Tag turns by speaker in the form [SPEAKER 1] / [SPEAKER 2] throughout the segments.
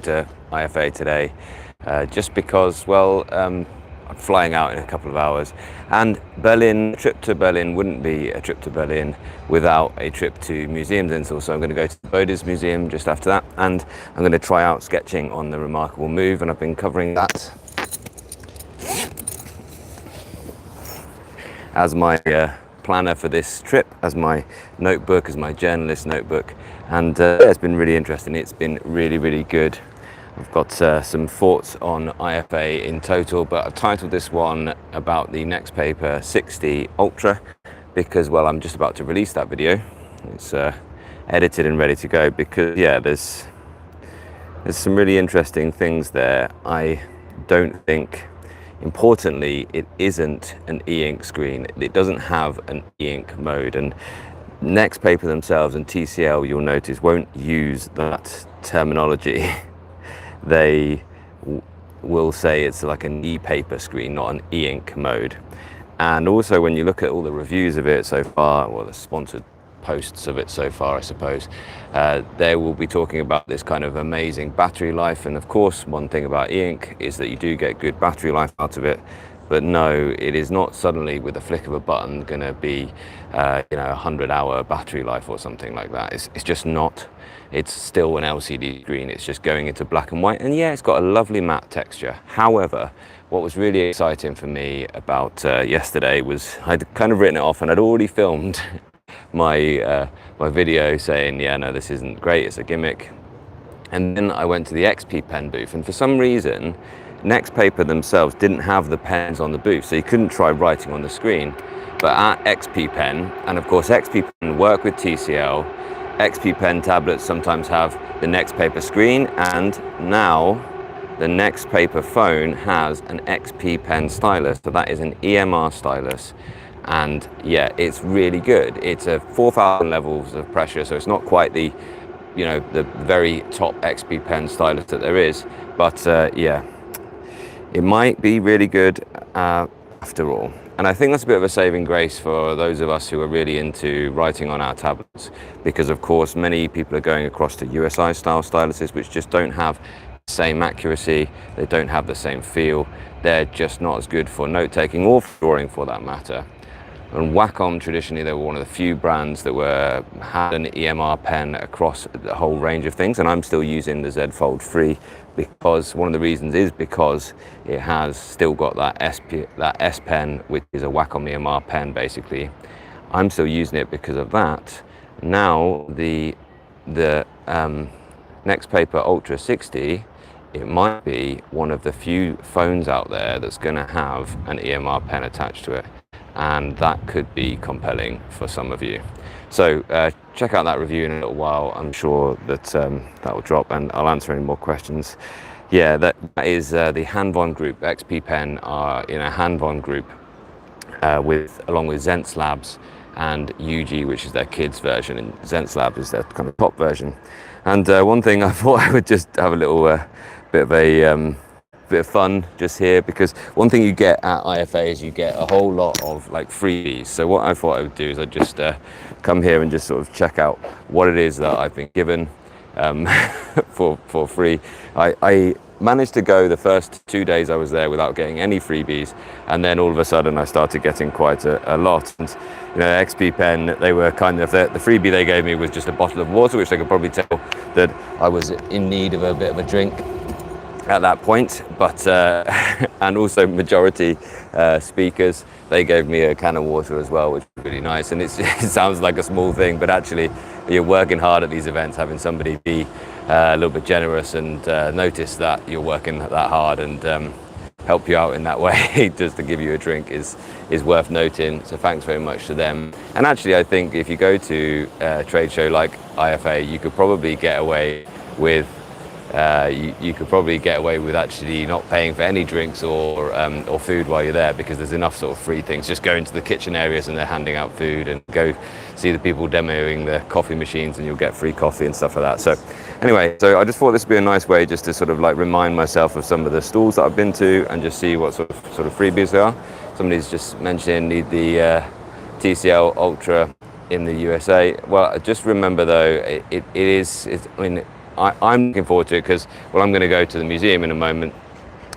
[SPEAKER 1] to IFA today, just because, well, I'm flying out in a couple of hours, and a trip to Berlin wouldn't be a trip to Berlin without a trip to museums. And so I'm going to go to the Bode Museum just after that, and I'm going to try out sketching on the remarkable move, and I've been covering that as my planner for this trip, as my notebook, as my journalist notebook, and it's been really interesting. It's been really good. I've got some thoughts on IFA in total, but I've titled this one about the Nxtpaper 60 Ultra because, well, I'm just about to release that video. It's edited and ready to go because, yeah, there's some really interesting things there. I don't think, importantly, it isn't an e-ink screen. It doesn't have an e-ink mode, and Nxtpaper themselves and TCL, you'll notice, won't use that terminology. They will say it's like an ePaper screen, not an e-ink mode. And also, when you look at all the reviews of it so far, well, the sponsored posts of it so far, I suppose, they will be talking about this kind of amazing battery life. And of course, one thing about e-ink is that you do get good battery life out of it. But no, it is not suddenly with a flick of a button going to be, a 100-hour battery life or something like that. It's just not. It's still an LCD screen. It's just going into black and white. And yeah, it's got a lovely matte texture. However, what was really exciting for me about yesterday was I'd kind of written it off, and I'd already filmed my video saying, yeah, no, this isn't great. It's a gimmick. And then I went to the XP pen booth, and for some reason, Nxtpaper themselves didn't have the pens on the booth, so you couldn't try writing on the screen. But at XP Pen, and of course XP Pen work with TCL, XP Pen tablets sometimes have the Nxtpaper screen, and now the Nxtpaper phone has an XP Pen stylus, so that is an EMR stylus. And yeah, it's really good. It's a 4,000 levels of pressure, so it's not quite the, the very top XP Pen stylus that there is, but yeah. It might be really good after all. And I think that's a bit of a saving grace for those of us who are really into writing on our tablets, because of course many people are going across to USI style styluses, which just don't have the same accuracy, they don't have the same feel, they're just not as good for note-taking or for drawing for that matter. And Wacom, traditionally, they were one of the few brands that had an EMR pen across the whole range of things, and I'm still using the Z Fold 3 because one of the reasons is because it has still got that S Pen, which is a Wacom EMR pen basically. I'm still using it because of that. Now the Nxtpaper Ultra 60, it might be one of the few phones out there that's going to have an EMR pen attached to it. And that could be compelling for some of you. So check out that review in a little while. I'm sure that that will drop, and I'll answer any more questions. Yeah, that is the Hanvon group. XP Pen are in a Hanvon group along with Zents Labs and UG, which is their kids version, and Zents Labs is their kind of top version. And one thing I thought I would just have a little bit of fun just here, because one thing you get at IFA is you get a whole lot of like freebies. So what I thought I would do is I'd just come here and just sort of check out what it is that I've been given for free. I managed to go the first 2 days I was there without getting any freebies, and then all of a sudden I started getting quite a lot. And XP Pen, they were kind of the freebie they gave me was just a bottle of water, which they could probably tell that I was in need of a bit of a drink at that point, but and also majority speakers, they gave me a can of water as well, which was really nice. And it sounds like a small thing, but actually you're working hard at these events, having somebody be a little bit generous and notice that you're working that hard and help you out in that way just to give you a drink is worth noting. So thanks very much to them. And actually I think if you go to a trade show like IFA, you could probably get away with actually not paying for any drinks or food while you're there, because there's enough sort of free things. Just go into the kitchen areas and they're handing out food, and go see the people demoing the coffee machines and you'll get free coffee and stuff like that. So anyway, so I just thought this would be a nice way just to sort of like remind myself of some of the stalls that I've been to and just see what sort of freebies there are. Somebody's just mentioned the TCL Ultra in the USA. Well, just remember though, I mean, I'm looking forward to it because, well, I'm going to go to the museum in a moment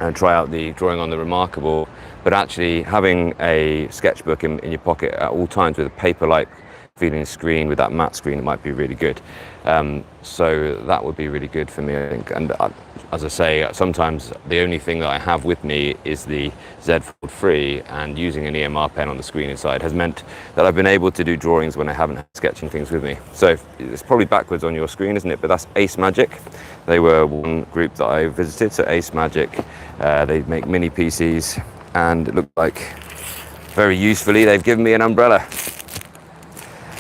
[SPEAKER 1] and try out the drawing on the remarkable, but actually having a sketchbook in your pocket at all times with a paper-like feeling screen, with that matte screen, it might be really good. So that would be really good for me, I think. And as I say, sometimes the only thing that I have with me is the Z Fold 3, and using an EMR pen on the screen inside has meant that I've been able to do drawings when I haven't had sketching things with me. So it's probably backwards on your screen, isn't it? But that's Ace Magic. They were one group that I visited, so Ace Magic. They make mini PCs, and it looked like very usefully they've given me an umbrella.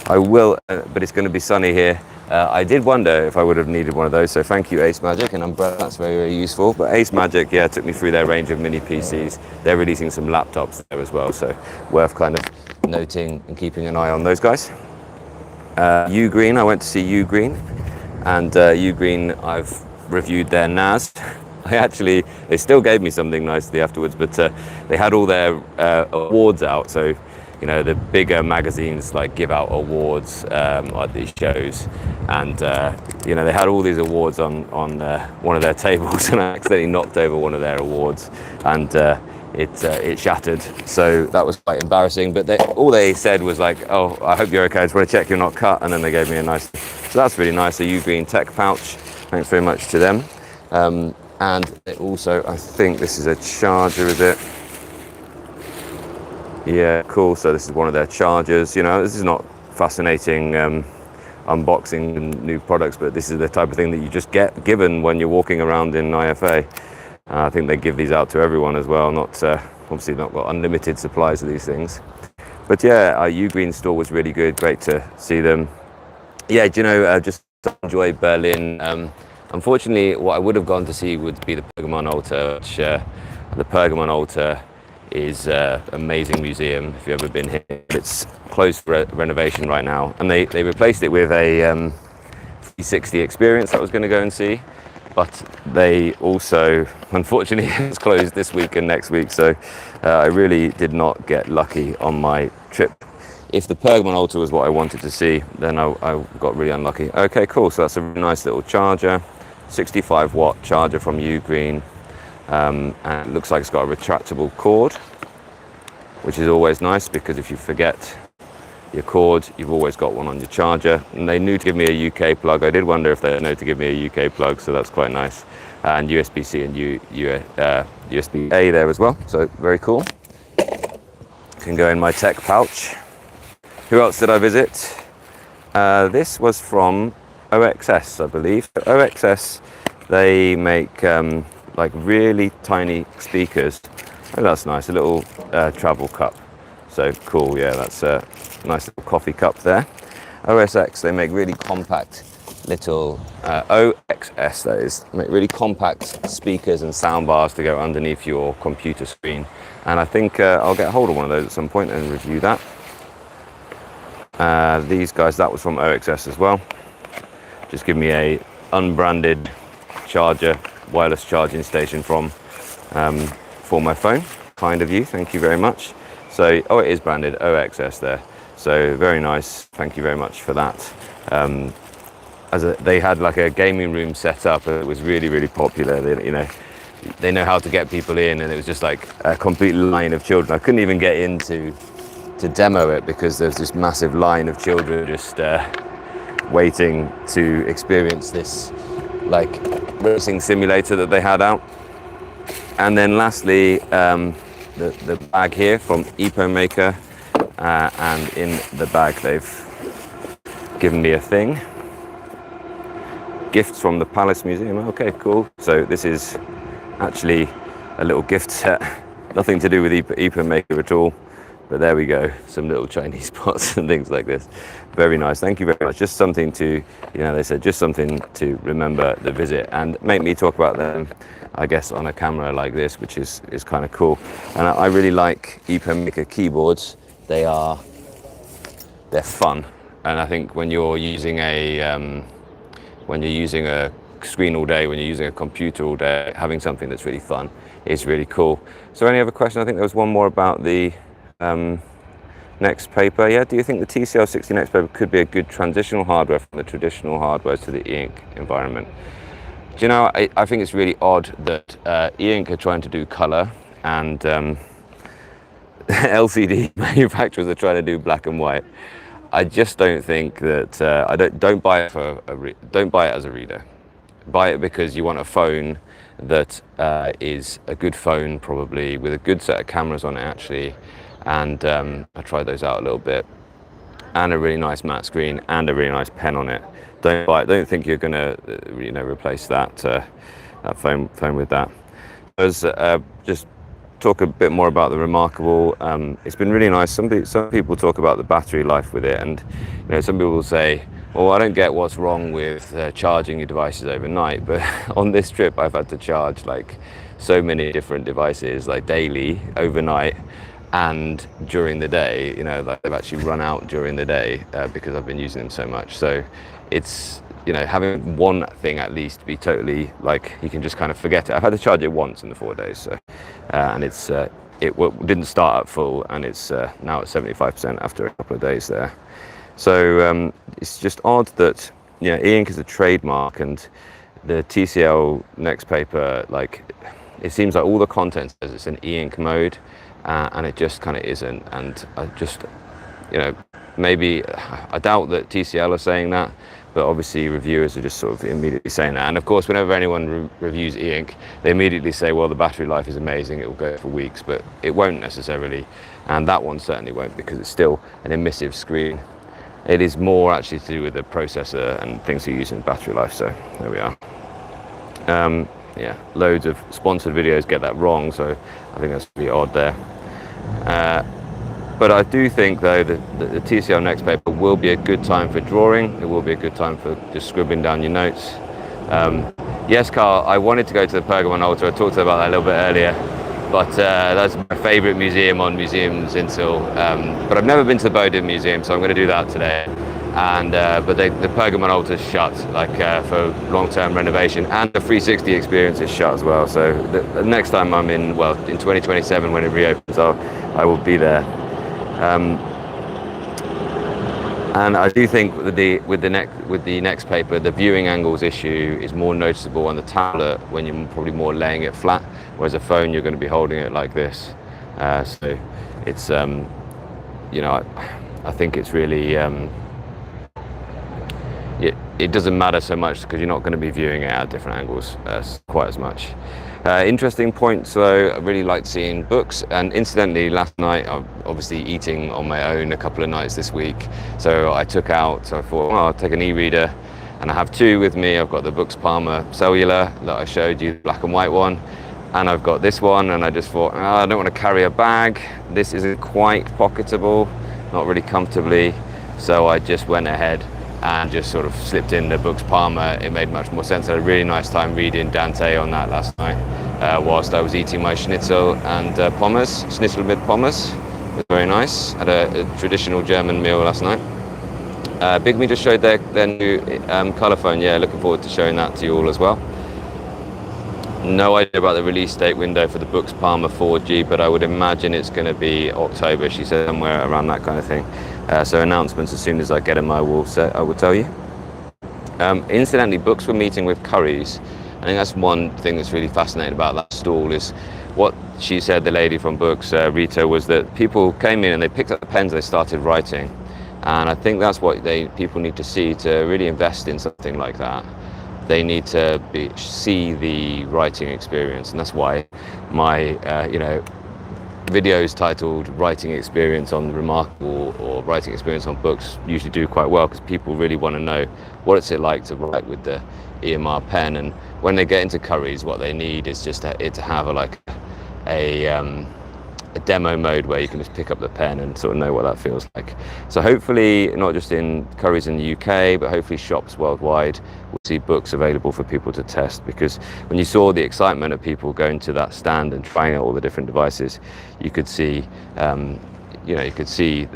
[SPEAKER 1] I will, but it's going to be sunny here. I did wonder if I would have needed one of those, so thank you, Ace Magic, and umbrella, that's very, very useful. But Ace Magic, yeah, took me through their range of mini PCs. They're releasing some laptops there as well, so worth kind of noting and keeping an eye on those guys. Ugreen, I went to see Ugreen, and Ugreen, I've reviewed their NAS. They still gave me something nicely afterwards, but they had all their awards out, so you know, the bigger magazines like give out awards at these shows, and you know, they had all these awards on one of their tables, and I accidentally knocked over one of their awards, and it shattered. So that was quite embarrassing. But all they said was like, "Oh, I hope you're okay. I just want to check you're not cut." And then they gave me a nice. So that's really nice. A Ugreen tech pouch. Thanks very much to them. And they also, I think this is a charger, is it? Yeah, cool. So this is one of their chargers. You know, this is not fascinating unboxing new products, but this is the type of thing that you just get given when you're walking around in IFA. I think they give these out to everyone as well. Not obviously not got unlimited supplies of these things. But yeah, our Ugreen store was really good. Great to see them. Yeah, do you know, just enjoy Berlin. Unfortunately, what I would have gone to see would be the Pergamon Altar, which the Pergamon Altar is an amazing museum if you've ever been here. It's closed for renovation right now, and they replaced it with a 360 experience that I was going to go and see, but they also, unfortunately, it's closed this week and next week, so I really did not get lucky on my trip. If the Pergamon Altar was what I wanted to see, then I got really unlucky. Okay, cool, so that's a really nice little charger, 65 watt charger from Ugreen. And it looks like it's got a retractable cord, which is always nice, because if you forget your cord, you've always got one on your charger. And they knew to give me a UK plug. I did wonder if they knew to give me a UK plug, so that's quite nice. And USB-C and USB-A there as well, so very cool. Can go in my tech pouch. Who else did I visit? This was from OXS, I believe. OXS, they make like really tiny speakers. Oh, that's nice, a little travel cup. So cool, yeah, that's a nice little coffee cup there. OSX, they make really compact little, OXS that is, make really compact speakers and sound bars to go underneath your computer screen. And I think I'll get hold of one of those at some point and review that. These guys, that was from OXS as well. Just give me a unbranded charger, wireless charging station from for my phone. Kind of you, thank you very much. So, oh, it is branded OXS there. So very nice, thank you very much for that. They had like a gaming room set up. It was really, really popular. They know how to get people in, and it was just like a complete line of children. I couldn't even get in to demo it because there's this massive line of children just waiting to experience this like racing simulator that they had out. And then lastly, the bag here from ePaper, and in the bag they've given me a thing. Gifts from the Palace Museum. Okay, cool. So this is actually a little gift set. Nothing to do with ePaper at all. But there we go, some little Chinese pots and things like this. Very nice, thank you very much. Just something to, they said just something to remember the visit and make me talk about them, I guess, on a camera like this, which is kind of cool. And I really like ePaper keyboards. They're fun. And I think when you're using a screen all day, when you're using a computer all day, having something that's really fun is really cool. So any other questions? I think there was one more about the Nxtpaper. Yeah, do you think the TCL 60 Nxtpaper could be a good transitional hardware from the traditional hardware to the e-ink environment? Do you know, I think it's really odd that e-ink are trying to do color and LCD manufacturers are trying to do black and white. I just don't think that I don't buy it for don't buy it as a reader. Buy it because you want a phone that is a good phone, probably with a good set of cameras on it actually, and I tried those out a little bit, and a really nice matte screen and a really nice pen on it. Don't buy it. Don't think you're gonna replace that that phone with that. Just talk a bit more about the Remarkable. It's been really nice. Some people talk about the battery life with it, and some people will say, well, I don't get what's wrong with charging your devices overnight, but on this trip I've had to charge like so many different devices, like daily, overnight, and during the day. Like they've actually run out during the day because I've been using them so much. So it's having one thing at least be totally like you can just kind of forget it. I've had to charge it once in the 4 days, so and it didn't start at full, and it's now at 75% after a couple of days there. So it's just odd that e-ink is a trademark, and the TCL Nxtpaper, like, it seems like all the content says it's an e-ink mode, and it just kind of isn't. And I just maybe I doubt that TCL are saying that, but obviously reviewers are just sort of immediately saying that. And of course, whenever anyone reviews e-ink, they immediately say, well, the battery life is amazing, it will go for weeks, but it won't necessarily, and that one certainly won't, because it's still an emissive screen. It is more actually to do with the processor and things you use in battery life. So there we are. Yeah, loads of sponsored videos get that wrong, so I think that's really odd there. But I do think, though, that the TCL Nxtpaper will be a good time for drawing. It will be a good time for just scribbling down your notes. Yes, Carl, I wanted to go to the Pergamon Altar. I talked about that a little bit earlier, but that's my favourite museum on Museums Intel. But I've never been to the Bowden Museum, so I'm going to do that today. And but the Pergamon Altar is shut, like for long-term renovation, and the 360 experience is shut as well. So the next time I'm in 2027 when it reopens, I will be there. And I do think with the Nxtpaper, the viewing angles issue is more noticeable on the tablet when you're probably more laying it flat, whereas a phone you're going to be holding it like this. So it's I think it's really it doesn't matter so much because you're not going to be viewing it at different angles quite as much. Interesting point. So I really liked seeing books, and incidentally last night I'm obviously eating on my own a couple of nights this week, so I thought, well, I'll take an e-reader, and I have two with me. I've got the Boox Palma cellular that I showed you, the black and white one, and I've got this one, and I just thought, I don't want to carry a bag. This isn't quite pocketable, not really comfortably, so I just went ahead and just sort of slipped in the Boox Palma. It made much more sense. I had a really nice time reading Dante on that last night whilst I was eating my schnitzel and pommes, schnitzel mit pommes. It was very nice. Had a traditional German meal last night. Bigme just showed their new colour phone. Yeah, looking forward to showing that to you all as well. No idea about the release date window for the Boox Palma 4G, but I would imagine it's going to be October. She said somewhere around that kind of thing. So announcements as soon as I get them, I will tell you. Incidentally, Boox were meeting with Currys. I think that's one thing that's really fascinating about that stall is what she said, the lady from Boox, Rita, was that people came in and they picked up the pens and they started writing. And I think that's what people need to see to really invest in something like that. They need to see the writing experience, and that's why my videos titled Writing Experience on Remarkable or Writing Experience on Boox usually do quite well, because people really want to know what it's like to write with the EMR pen. And when they get into Currys, what they need is just to have a demo mode where you can just pick up the pen and sort of know what that feels like. So hopefully, not just in Currys in the UK, but hopefully shops worldwide will see Boox available for people to test, because when you saw the excitement of people going to that stand and trying out all the different devices, you could see that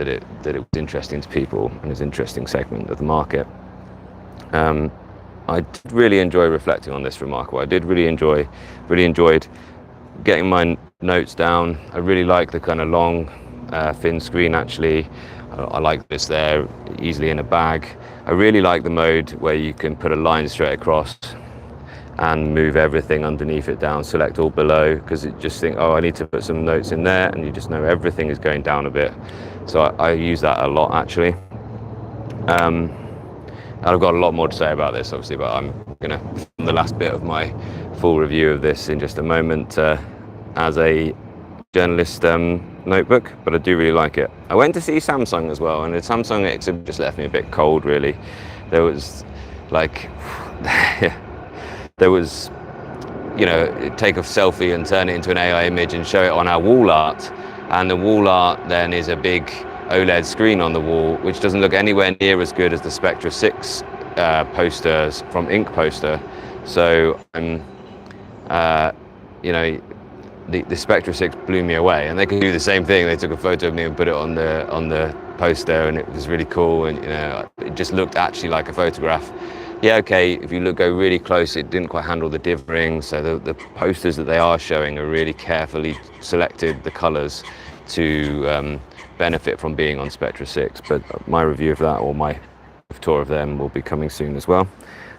[SPEAKER 1] it was interesting to people and it's an interesting segment of the market. I did really enjoy reflecting on this Remarkable. I did really enjoyed getting my notes down. I really like the kind of long thin screen actually. I like this there, easily in a bag. I really like the mode where you can put a line straight across and move everything underneath it down, select all below, because you just think, oh, I need to put some notes in there, and you just know everything is going down a bit. So I use that a lot actually. And I've got a lot more to say about this obviously, but I'm gonna film the last bit of my full review of this in just a moment as a journalist notebook, but I do really like it. I went to see Samsung as well, and the Samsung exhibit just left me a bit cold really. There was like there was, you know, take a selfie and turn it into an AI image and show it on our wall art, and the wall art then is a big OLED screen on the wall, which doesn't look anywhere near as good as the Spectra 6 posters from Nxtpaper. So you know, the Spectra 6 blew me away, and they could do the same thing. They took a photo of me and put it on the poster, and it was really cool, and you know, it just looked actually like a photograph. Yeah, okay, if you go really close, it didn't quite handle the dithering, so the posters that they are showing are really carefully selected, the colors, to benefit from being on Spectra 6, but my review of that, or my tour of them, will be coming soon as well.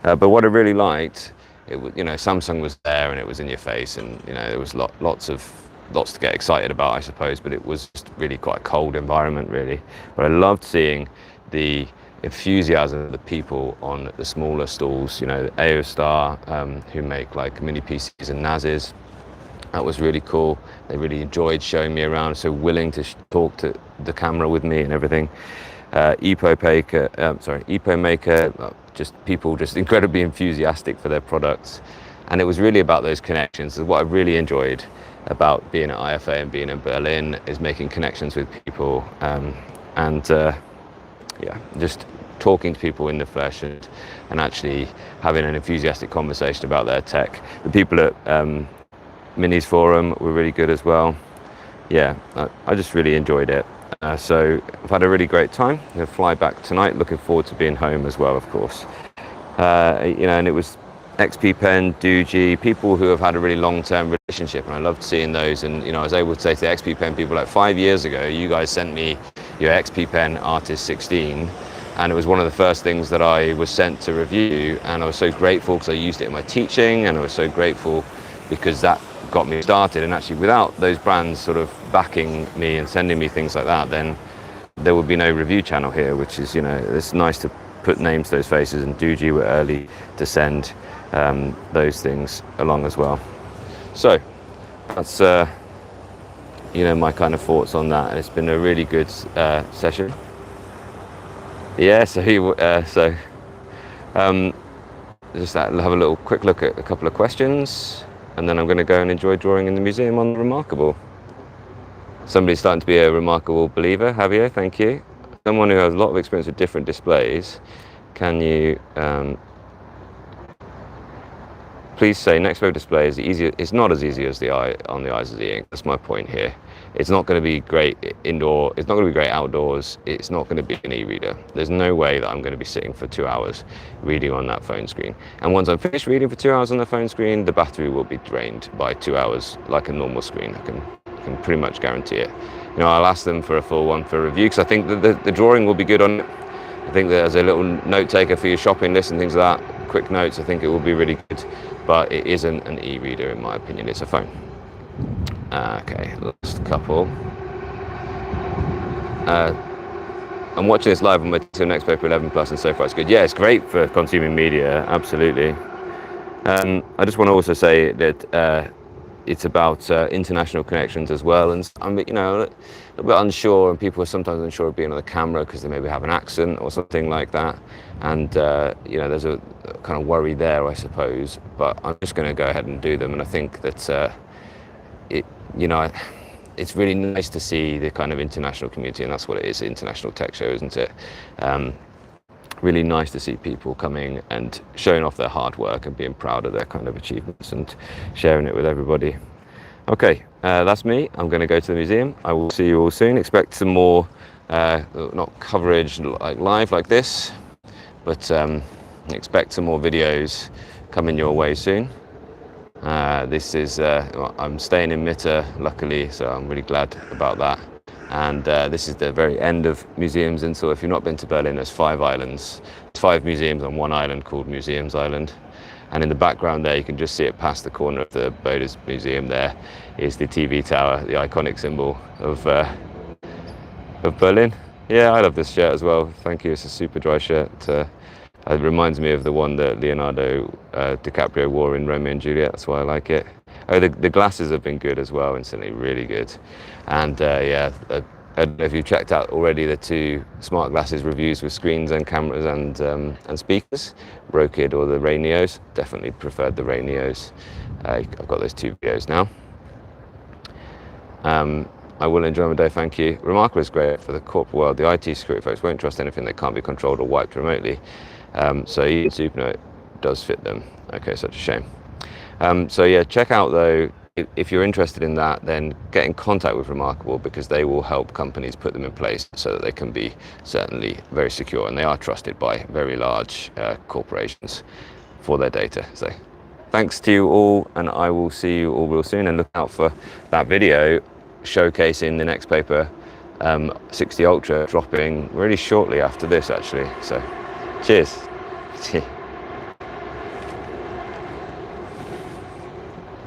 [SPEAKER 1] But what I really liked, it was, you know, Samsung was there and it was in your face, and you know, there was lots to get excited about, I suppose, but it was just really quite a cold environment really. But I loved seeing the enthusiasm of the people on the smaller stalls, you know, AOStar, who make like mini PCs and NASes. That was really cool. They really enjoyed showing me around, so willing to talk to the camera with me and everything. ePaper, just people just incredibly enthusiastic for their products. And it was really about those connections. What I really enjoyed about being at IFA and being in Berlin is making connections with people, yeah, just talking to people in the flesh and actually having an enthusiastic conversation about their tech. The people at Minis Forum were really good as well. Yeah, I just really enjoyed it. So I've had a really great time. I'm going to fly back tonight, looking forward to being home as well, of course. You know, and it was XP Pen, Doogie, people who have had a really long-term relationship, and I loved seeing those. And you know, I was able to say to the XP Pen people, like 5 years ago, you guys sent me your XP Pen Artist 16, and it was one of the first things that I was sent to review, and I was so grateful because I used it in my teaching, and I was so grateful because that got me started. And actually, without those brands sort of backing me and sending me things like that, then there would be no review channel here, which is, you know, it's nice to put names to those faces, and Doogie were early to send those things along as well. So that's you know, my kind of thoughts on that, and it's been a really good session. Yeah, so just have a little quick look at a couple of questions, and then I'm going to go and enjoy drawing in the museum on Remarkable. Somebody's starting to be a Remarkable believer. Javier, thank you. Someone who has a lot of experience with different displays. Can you please say Nxtpaper display is easier? It's not as easy as the eye on the eyes of the ink. That's my point here. It's not going to be great indoor. It's not going to be great outdoors. It's not going to be an e-reader. There's no way that I'm going to be sitting for 2 hours reading on that phone screen. And once I'm finished reading for 2 hours on the phone screen, the battery will be drained by 2 hours, like a normal screen. I can pretty much guarantee it. You know, I'll ask them for a full one for review, because I think that the drawing will be good on it. I think that as a little note taker for your shopping list and things like that, quick notes, I think it will be really good. But it isn't an e-reader in my opinion. It's a phone. Okay, last couple. I'm watching this live on my TCL Nxtpaper 11 Plus, and so far it's good. Yeah, it's great for consuming media, absolutely. I just want to also say that it's about international connections as well, and I'm, you know, a little bit unsure, and people are sometimes unsure of being on the camera because they maybe have an accent or something like that, and you know, there's a kind of worry there, I suppose, but I'm just going to go ahead and do them. And I think that you know, it's really nice to see the kind of international community, and that's what it is, international tech show, isn't it? Really nice to see people coming and showing off their hard work and being proud of their kind of achievements and sharing it with everybody. Okay, that's me. I'm going to go to the museum. I will see you all soon. Expect some more, not coverage like live like this, but expect some more videos coming your way soon. This is, I'm staying in Mira, luckily, so I'm really glad about that. And this is the very end of museums. And so if you've not been to Berlin, there's 5 islands, 5 museums on one island called Museums Island. And in the background there, you can just see it past the corner of the Bode's Museum. There is the TV tower, the iconic symbol of Berlin. Yeah, I love this shirt as well. Thank you. It's a super dry shirt. It reminds me of the one that Leonardo DiCaprio wore in Romeo and Juliet. That's why I like it. Oh, the glasses have been good as well, instantly, really good. And yeah, I don't know if you've checked out already the 2 smart glasses reviews with screens and cameras and speakers, Rokid or the Rayneos. Definitely preferred the Rayneos. I've got those 2 videos now. I will enjoy my day, thank you. Remarkable is great for the corporate world. The IT security folks won't trust anything that can't be controlled or wiped remotely. So even Supernote does fit them. Okay, such a shame. So yeah, check out though, if you're interested in that, then get in contact with Remarkable, because they will help companies put them in place so that they can be certainly very secure, and they are trusted by very large corporations for their data. So thanks to you all, and I will see you all real soon, and look out for that video showcasing the Nxtpaper 60 Ultra dropping really shortly after this actually. So cheers.